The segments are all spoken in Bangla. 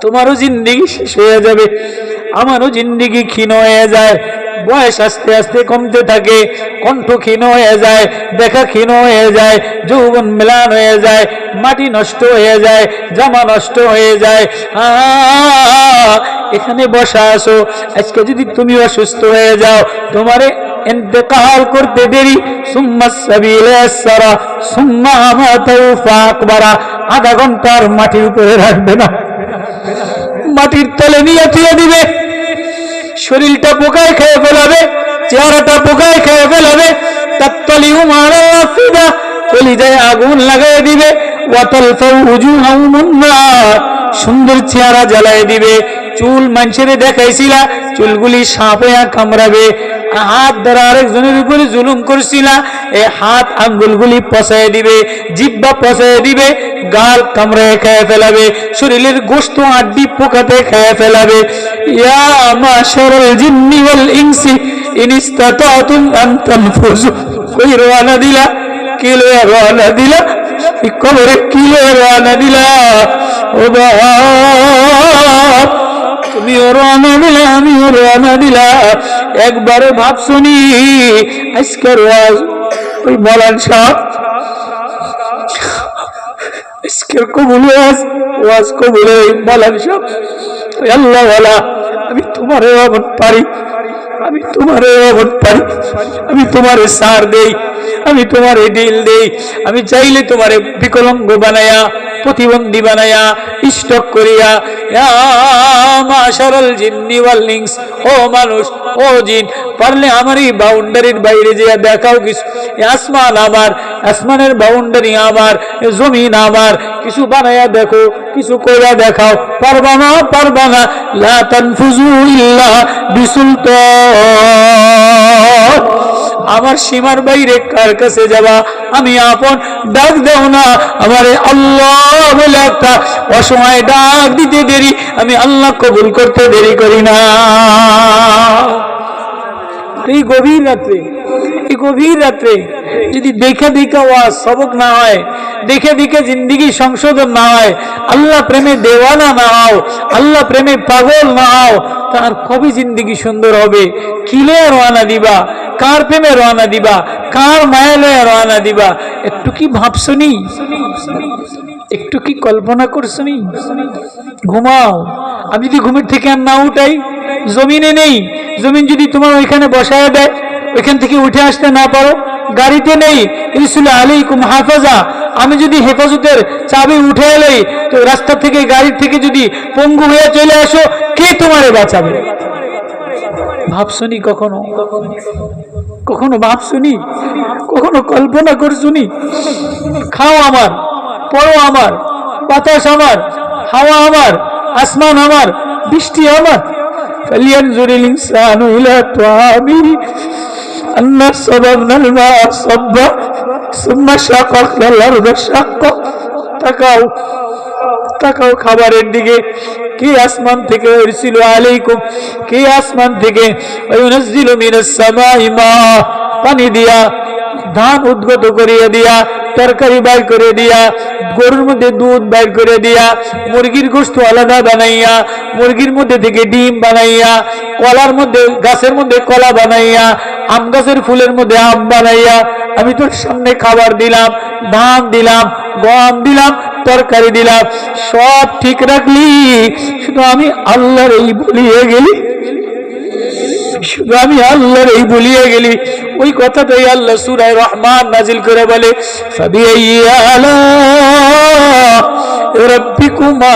তোমারও জিন্দেগি শেষ হয়ে যাবে, আমারও জিন্দেগি ক্ষীণ হয়ে যায়। বয়স আস্তে আস্তে কমতে থাকে, কণ্ঠ ক্ষীণ হয়ে যায়, দেখা ক্ষীণ হয়ে যায়, যৌবন ম্লান হয়ে যায়, মাটি নষ্ট হয়ে যায়, জামা নষ্ট হয়ে যায়। এখানে বসা আছো, আজকে যদি তুমি অসুস্থ হয়ে যাও, তোমারে ইন্তেকাল করতে দেরি, সুম্মা সাবিলা ইয়াসসারা সুম্মা আমাতাহু ফাকবারা, আধা ঘন্টার মাটির উপরে রাখবে না, মাটির তলে নিয়ে থুয়ে দিবে। শরীরটা পোকায় খেয়ে ফেলাবে, চেহারাটা পোকায় খেয়ে ফেলাবে। তাত্তালিউ মারা ফিদা, কলিজায় আগুন লাগাই দিবে। ওয়াতালফাউ উজুহাহুমুন নার, সুন্দর চেহারা জ্বালায় দিবে। চুল মানুষের দেখাইছিলা, চুলগুলি সাপ হইয়া কামড়াবে। হাত দ্বারা আরেকজনের উপরে জুলুম করছিলা, এই হাত আঙ্গুলগুলি পচায় দিবে, জিহ্বা পচায় দিবে, গাল কামড়ায় খেয়ে ফেলাবে, শরীরের গোশত আড্ডি পোকাতে খেয়ে ফেলাবে। ইয়া মাশারাল জিন্নি ওয়াল ইনসি ইন ইসতাতাতুম আন তানফুযু, কই রওনা দিলা, কি লয়ে রওনা দিলা, এই কবরে কি লয়ে রওনা দিলা? ও বাপ, তুমিও রওনা দিলা, আমিও রওনা দিলা। একবারে ভাবছনি আজকের ওয়াজ, ওই মলান সাহেব আজকের কবুল ওয়াজ কবুল, ওই মলান সাহেব, ওই আল্লাহ ওয়ালা, আমি তোমারে অবন পারি, আমি তোমারে অবন পারি, আমি তোমারে সার দেই, আমি তোমারে দিল দেই। আমি চাইলে তোমারে বিকলাঙ্গ বানায়া, প্রতিবন্ধী বানায়া, স্টক করিয়া। ইয়া মাশারাল জিন্নি ওয়াল ইনস, ও মানুষ, ও জিন, পারলে আমার এই বাউন্ডারির বাইরে যে দেখাও কিছু। আসমান আমার, আসমানের বাউন্ডারি আমার, জমিন আমার, কিছু বানায়া দেখো, কিছু কইরা দেখাও। পারবা না, পারবা না। লা তানফুযু ইল্লা বিসুলতান, আমার সীমার বাইরে কার কাছে যাবা? আমি আপন ডাক দেও না আমারে আল্লাহ বলে একটা অসময় ডাক দিতে দেরি, আমি আল্লাহ কবুল করতে দেরি করি না। এই গভীর রাত্রে, এই গভীর রাত্রে যদি দেখে দেখে ওয়াজ সবক না হয়, দেখে দেখে জিন্দেগি সংশোধন না হয়, আল্লাহ প্রেমে দেওয়ানা না হও, আল্লাহ প্রেমে পাগল না হও, তার কবে জিন্দেগি সুন্দর হবে? কিলে রওনা দিবা, কার প্রেমে রওনা দিবা, কার মায়া লয়ে রওনা দিবা? একটু কি ভাবছনি? একটু কি কল্পনা করছনি? ঘুমাও। আমি যদি ঘুমের থেকে আর না উঠাই, জমিনে নেই, জমিন যদি তোমার ওইখানে বসায় দেয়, ওইখান থেকে উঠে আসতে না পারো, গাড়িতে নেই, ইরসুল আলাইকুম হাফাজা, আমি যদি হেফাজতের চাবি উঠে এলেই, তো রাস্তা থেকে, গাড়ি থেকে যদি পঙ্গু হয়ে চলে আসো, কে তোমারে বাঁচাবে? ভাবছনি কখনো? কখনো ভাবছনি? কখনো কল্পনা করছনি? খাও আমার, পড়ো আমার, বাতাস আমার, হাওয়া আমার, আসমান আমার, বৃষ্টি আমার। ফালিয়ানজুরিল ইনসানু ইলা তাআমিহি আন্না সাবাবনাল মা'a সাব্বা সুম্মা শাকাকনাল আরদা শাক্কা। তাকাও, তাকাও খাবারের দিকে। কে আসমান থেকে উরসিল আলাইকুম, কে আসমান থেকে ওয়ায়ুনাজ্জিলু মিনাস সামাই মা, পানি দিয়া, ধান উদ্গত করিয়ে দিয়া, তরকারি বাইর করে দিয়া, গরুর মধ্যে দুধ বাইর করে দিয়া, মুরগির গোশত আলাদা বানাইয়া, মুরগির মধ্যে থেকে ডিম বানাইয়া, কলার মধ্যে, গাছের মধ্যে কলা বানাইয়া, আম গাছের ফুলের মধ্যে আম বানাইয়া আমি তোর সামনে খাবার দিলাম, ধান দিলাম, গম দিলাম, তরকারি দিলাম, সব ঠিক রাখলি, শুধু আমি আল্লাহর এই বলিয়ে গেলি, শুধু আমি আল্লাহর এই বলিয়ে গেলি। ওই কথাটাই আল্লাহ সূরা রহমান নাজিল করে বলে, ফাবিআইয়ি আলাء রাব্বিকুমা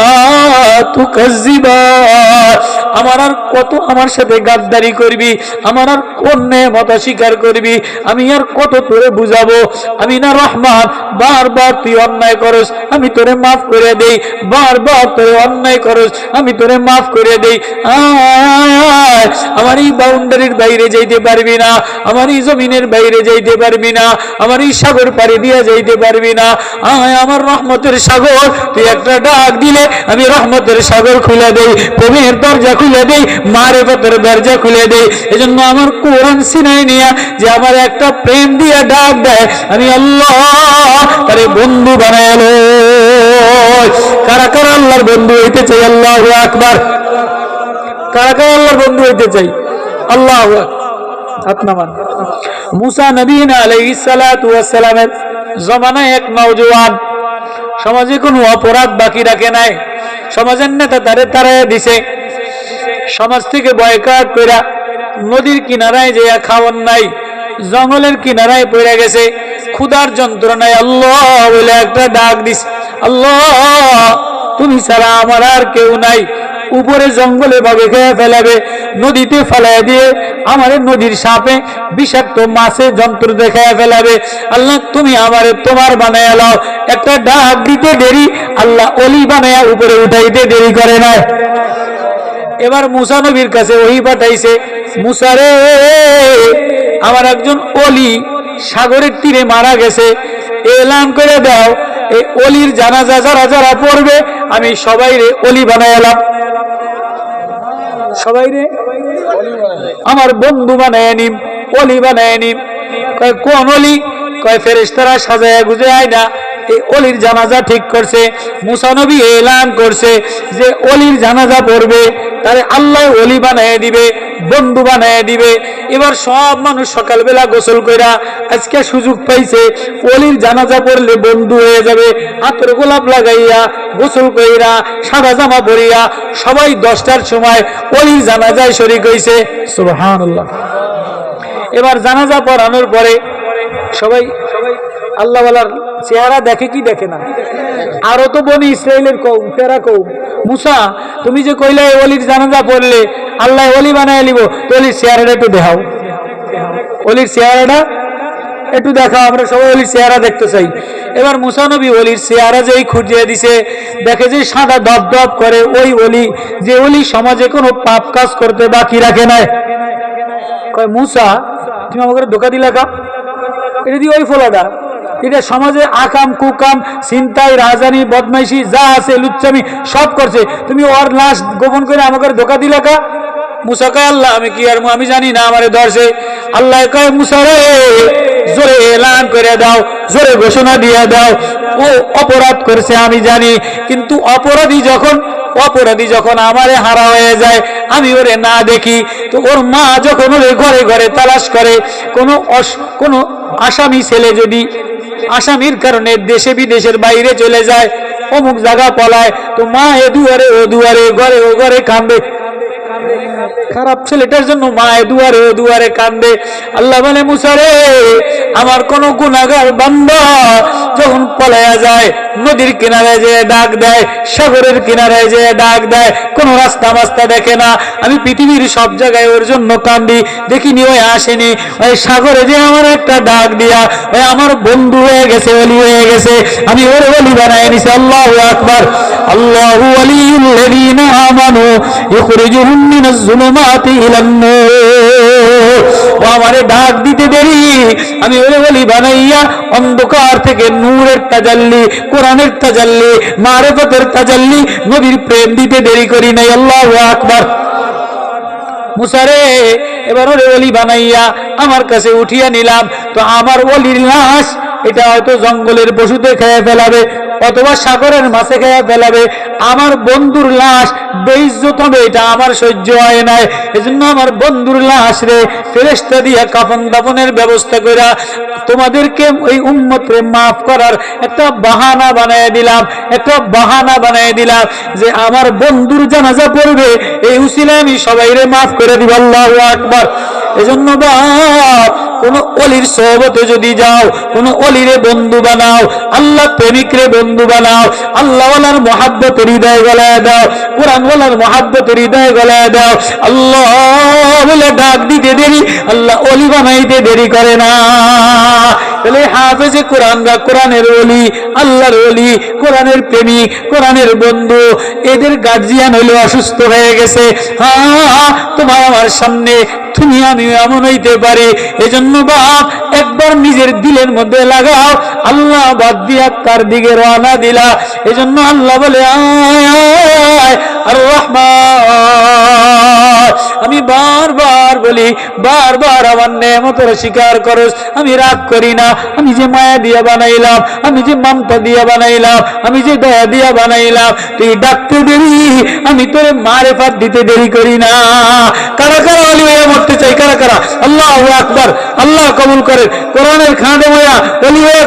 তুকাজ্জিবান। আমার আর কত আমার সাথে গাদ্দারি করবি, আমার আর কোন নেয়ামত অস্বীকার করবি, আমি আর কত তোরে বুঝাবো? আমি না রহমান, বারবার তুই অন্যায় করস, আমি তোরে মাফ করে দেই, বারবার তোরে অন্যায় করস, আমি তোরে মাফ করে দেই। আমার এই বাউন্ডারির বাইরে যাইতে পারবি না, আমার এই জমিনের বাইরে যাইতে পারবি না, আমার এই সাগর পাড়ি দিয়ে যাইতে পারবি না। আমার রহমতের সাগর, তুই একটা ডাক দিলে আমি রহমতের সাগর খুলে দেই, প্রেমের দরজা খুলে দেই, মারিফতের দরজা খুলে দেই। এজন্য আমার কোরআন সিনাই নিয়া যে আমার একটা প্রেম দিয়ে ডাক দেয়, আমি আল্লাহ তারে বন্ধু বানাইলো। কারা কারা আল্লাহর বন্ধু হইতে চাই? আল্লাহু আকবার। কারা কারা আল্লাহর বন্ধু হইতে চাই? আল্লাহু আকবার। মুসা নবী আলাইহিস সালাতু ওয়াস সালামের জমানায় এক নওজোয়ান সমাজে কোনো অপরাধ বাকি রাখে নাই। সমাজের নেতা তারে তাড়াইয়া দিছে, সমাজ থেকে বয়কট কইরা নদীর কিনারায় যে খাওয়ার নাই, জঙ্গলের কিনারায় পড়ে গেছে ক্ষুধার যন্ত্রণায়। আল্লাহ বলে একটা ডাক দিছে, আল্লাহ তুমি ছাড়া আমার আর কেউ নাই। উপরে জঙ্গলে ভাবে খেয়ে ফেলাবে, নদীতে ফেলাই দিয়ে আমারে নদীর সাপে বিষাক্ত মাছে যন্ত্র দেখায় ফেলাবে। আল্লাহ তুমি আমারে তোমার বানায় লাও। একটা ডাক দিতে দেরি, আল্লাহ অলি বানায়া উপরে উঠাইতে দেরি করে না। এবার মুসা নবীর কাছে ওহী পাঠাইছে, মুসা রে, আমার একজন অলি সাগরের তীরে মারা গেছে, এলান করে দাও এই অলির জানাজা যারা যারা পড়বে আমি সবাই রে অলি বানায় এলাম, সবাই রে আমার বন্ধু বানায় নিম, অলি বানায় নিম। কয় কোন অলি? কয় ফেরেশতারা সাজায় গুজে আয় না এই অলির জানাজা ঠিক করছে। মুসা নবী এলান করছে যে অলির জানাজা পড়বে তারে আল্লাহ অলি বানায় দিবে, বন্ধু বানায় দিবে। এবার সব মানুষ সকালবেলা গোসল কইরা আজকে সুযোগ পাইছে, অলির জানাজা পড়লে বন্ধু হয়ে যাবে। আতর গোলাপ লাগাইয়া গোসল কইরা সাদা জামা পরিয়া সবাই 10টার সময় অলির জানাজায় শরীক হইছে। সুবহানাল্লাহ। এবার জানাজা পড়ানোর পরে সবাই আল্লাহ ওয়ালার চেহারা দেখে কি দেখে না? আরো তো বনি ইসরাইলের কওম, তেরা কওম, মুসা তুমি যে কইলে ওলির জানাজা পড়লে আল্লাহ ওলি বানায় নিব, তো ওলির চেহারাটা একটু দেখাও, ওলির চেহারাটা একটু দেখাও, আমরা সবাই ওলির চেহারা দেখতে চাই। এবার মুসা নবী ওলির চেহারা যেই খুঁজিয়ে দিছে, দেখে যে সাদা দপ দপ করে ওই ওলি, যে ওলি সমাজে কোনো পাপ কাজ করতে বাকি রাখে নাই। কয় মুসা তুমি আমাকে ধোকা দিলা কা? এটা দিয়ে ওই ফলাটা, এটা সমাজে আকাম কুকাম চিন্তায় রাজানি বদমাইশি যা আছে লুচ্চামি সব করছে, তুমি ওর লাশ গোপন করে আমাকে ধোকা দিলা কা? মুসা কয় আল্লাহ আমি কি আর আমি জানি না আমারে ধরছে। আল্লাহ কয় মুসা রে, জোরে এলান করে দাও, জোরে ঘোষণা দিয়ে দাও, ও অপরাধ করছে আমি জানি, কিন্তু অপরাধী যখন আমারে হারা হয়ে যায়, আমি ওরে না দেখি, তো ওর মা যখন ওরে ঘরে ঘরে তালাশ করে, কোনো আসামি ছেলে যদি আসামির কারণে দেশে বিদেশের বাইরে চলে যায়, অমুক জায়গা পলায়, তো মা এ দুয়ারে ও দুয়ারে, ঘরে ও ঘরে কান্দে। খারাপ ছেলেটার জন্য মা এ দুয়ারে ও দুয়ারে কান্দে। আল্লাহ বলে মুসা রে, আমার কোন গুনাহগার বান্দা যখন পলায়া যায়, নদীর কিনারে যে ডাক দেয়, সাগরের কিনারে যে ডাক দেয়, কোন রাস্তা মাস্তা দেখে না, আমি পৃথিবীর সব জায়গায় ওর জন্য কান্দি, দেখিনি ওই আসেনি, ওই সাগরে যে আমার একটা ডাক দিয়া ওই আমার বন্ধু হয়ে গেছে, ওলি হয়ে গেছে, আমি ওর ওলি বানায় নিছি। আল্লাহু আকবার। আল্লাহু ওয়ালিউল্লাযীনা আমানু ইখরিজুহুম মিনাজ যুলুমাতি ইলান নূর। ও আমারে ডাক দিতে দেরি, আমি ওরে ওলি বানাইয়া অন্ধকার থেকে নূরের তাজাল্লি, কোরআনের তাজাল্লি, মারিফতের তাজাল্লি, নবীর প্রেম দিতে দেরি করি নাই। আল্লাহু আকবার। মুসা রে, এবার ওরে ওলি বানাইয়া আমার কাছে উঠিয়া নিলাম, তো আমার ওলির লাশ এটা হয়তো জঙ্গলের পশুতে খেয়ে ফেলাবে, অথবা সাগরের মাছে খেয়ে ফেলাবে, আমার বন্ধুর লাশ বেইজ্জত হবে, এটা আমার সহ্য হয় নাই। এজন্য আমার বন্ধুর লাশ রে ফেরেশতা দিয়া কাফন দাফনের ব্যবস্থা কইরা তোমাদেরকে ওই উম্মতরে মাফ করার একটা বাহানা বানায় দিলাম, একটা বাহানা বানায় দিলাম যে আমার বন্ধুর জানাজা পড়বে, এই উসিলায় আমি সবাইরে মাফ করে দিব। আল্লাহু আকবার। এজন্য বাপ, কোন অলির সোহবতে যদি যাও, কোন অলিরে বন্ধু বানাও, আল্লাহ প্রেমিকরে বন্ধু বানাও, আল্লাহ ওয়ালার মহাব্বতের হৃদয় গলায় দাও, কোরআন ওয়ালার মহাব্বতের হৃদয় গলায় দাও। আল্লাহ বলে ডাক দিতে দেরি, আল্লাহ অলি বানাইতে দেরি করে না। তাহলে হাফেজে কোরআনরা কোরআনের অলি, আল্লাহর অলি, কোরআনের প্রেমিক, কোরআনের বন্ধু, এদের গার্জিয়ান হইলে অসুস্থ হয়ে গেছে। হ্যাঁ, তোমার আমার সামনে তুমি আমি এমন হইতে পারি। এজন্য বাপ, একবার নিজের দিলের মধ্যে লাগাও, আল্লাহ বাদ দিয়া কার দিকে রওনা দিলা। এজন্য আল্লাহ বলে আয় আর রহমান, আমি বারবার বারবার বলি, বারবার আমার নেয়ামতের স্বীকার করস। আমি রাগ করি না, আমি যে মায়া দিয়া বানাইলাম, আমি যে মমতা দিয়া বানাইলাম, আমি যে দয়া দিয়া বানাইলাম, তুই ডাকতে দেরি, আমি তোরে মারেফাত দিতে দেরি করি না। কারা কারা ওলি হয়ে মরতে চাই? কারা কারা? আল্লাহু আকবার। আল্লাহ কবুল করেন। কোরআনের খাদেম হইয়া ওলি হয়ে